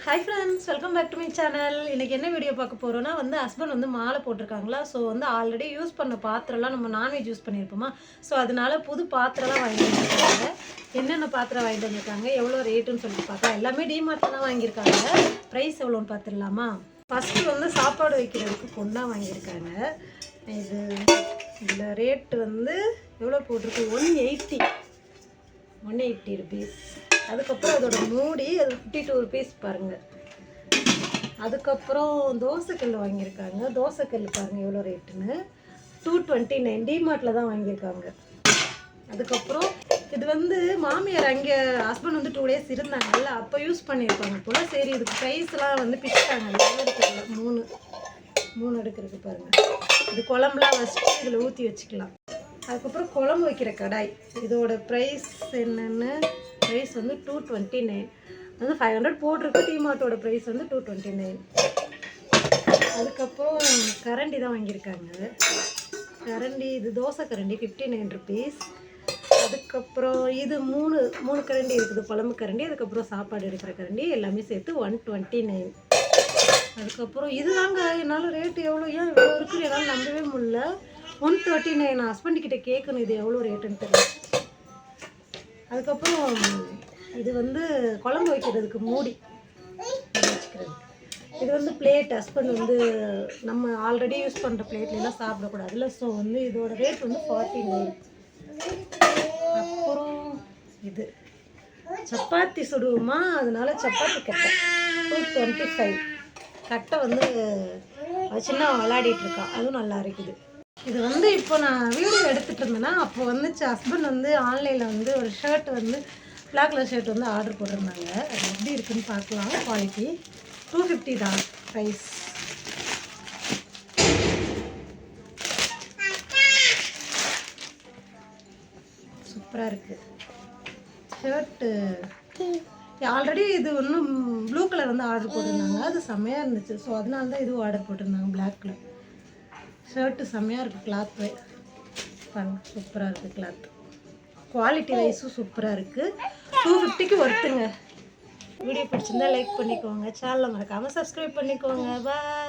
Hi friends, welcome back to my channel. இன்னைக்கு என்ன video பார்க்க போறோம்னா ஹஸ்பண்ட் மாலை போட்டுருக்காங்களா. ஸோ ஆல்ரெடி யூஸ் பண்ண பாத்திரம்லாம் நம்ம நான்வெஜ் யூஸ் பண்ணியிருப்போமா. ஸோ அதனால புது பாத்திரம்லாம் வாங்கிட்டு வந்திருக்காங்க. என்னென்ன பாத்திரம் வாங்கிட்டு வந்திருக்காங்க, எவ்வளோ ரேட்டுன்னு சொல்லிட்டு பார்க்கலாம். எல்லாமே டிமார்ட்ல தான் வாங்கியிருக்காங்க. ப்ரைஸ் எவ்வளோன்னு பார்த்துடலாமா. ஃபஸ்ட்டு சாப்பாடு வைக்கிறதுக்கு பொண்ணா வாங்கியிருக்காங்க. இது இதில் ரேட்டு எவ்வளோ போட்டிருக்கு, 180 ருபீஸ். அதுக்கப்புறம் அதோட மூடி அது 52 ருபீஸ் பாருங்கள். அதுக்கப்புறம் தோசைக்கல் வாங்கியிருக்காங்க. தோசைக்கல் பாருங்கள் எவ்வளோ ரேட்டுன்னு, 229 டிமார்ட்டில் தான் வாங்கியிருக்காங்க. அதுக்கப்புறம் இது மாமியார் அங்கே ஹஸ்பண்ட் 2 டேஸ் இருந்தாங்கல்ல, அப்போ யூஸ் பண்ணியிருப்பாங்க போல். சரி இதுக்கு ப்ரைஸ்லாம் பிச்சுட்டாங்க. எடுக்கிறது மூணு எடுக்கிறதுக்கு பாருங்கள். இது குழம்புலாம் வச்சுட்டு இதில் ஊற்றி வச்சுக்கலாம். அதுக்கப்புறம் குழம்பு வைக்கிற கடாய், இதோட ப்ரைஸ் என்னென்னு, ப்ரைஸ் 229. 500 போட்டிருக்கு. டிமார்ட்டோட ப்ரைஸ் 229. அதுக்கப்புறம் கரண்டி தான் வாங்கியிருக்காங்க. கரண்டி இது தோசை கரண்டி 59 ருபீஸ். அதுக்கப்புறம் இது மூணு கரண்டி இருக்குது, குழம்பு கரண்டி. அதுக்கப்புறம் சாப்பாடு எடுக்கிற கரண்டி எல்லாமே சேர்த்து 129. அதுக்கப்புறம் இது தாங்க என்னால் ரேட்டு எவ்வளோ, ஏன் இவ்வளோ இருக்குது என்னால் நம்பவே முடியல. 139. ஹஸ்பண்ட் கிட்ட கேட்கணும் இது எவ்வளோ ரேட்டுன்னு தெரியல. அதுக்கப்புறம் இது குழம்பு வைக்கிறதுக்கு மூடி வச்சுக்கிறது. இது பிளேட். ஹஸ்பண்ட் நம்ம ஆல்ரெடி யூஸ் பண்ணுற பிளேட்லாம் சாப்பிடக்கூடாதுல்ல. ஸோ இதோட ரேட் 49. அப்புறம் இது சப்பாத்தி சுடுவோமா, அதனால சப்பாத்தி கட்டை 225. கட்டை சின்ன விளையாடிட்டு இருக்கா, அதுவும் நல்லா இருக்குது. இது இப்போ நான் வீடியோ எடுத்துகிட்டு இருந்தேன்னா அப்போ ஹஸ்பண்ட் ஆன்லைனில் ஒரு shirt black colour shirt order போட்டிருந்தாங்க. அது எப்படி இருக்குன்னு பார்க்கலாம். குவாலிட்டி 250 தான் ப்ரைஸ். சூப்பராக இருக்குது ஷர்ட்டு. ஆல்ரெடி இது ப்ளூ கலர் ஆர்டர் போட்டிருந்தாங்க, அது செம்மையாக இருந்துச்சு. ஸோ அதனால தான் இதுவும் ஆர்டர் போட்டிருந்தாங்க. பிளாக் கலர் ஷர்ட்டு செம்மையாக இருக்குது. கிளாத்து பாருங்க, சூப்பராக இருக்குது. கிளாத் குவாலிட்டி வைஸும் சூப்பராக இருக்குது. 250க்கு ஒர்த்துங்க. வீடியோ பிடிச்சிருந்தா லைக் பண்ணிக்கோங்க, சேனலை மறக்காமல் சப்ஸ்கிரைப் பண்ணிக்கோங்க. பாய்.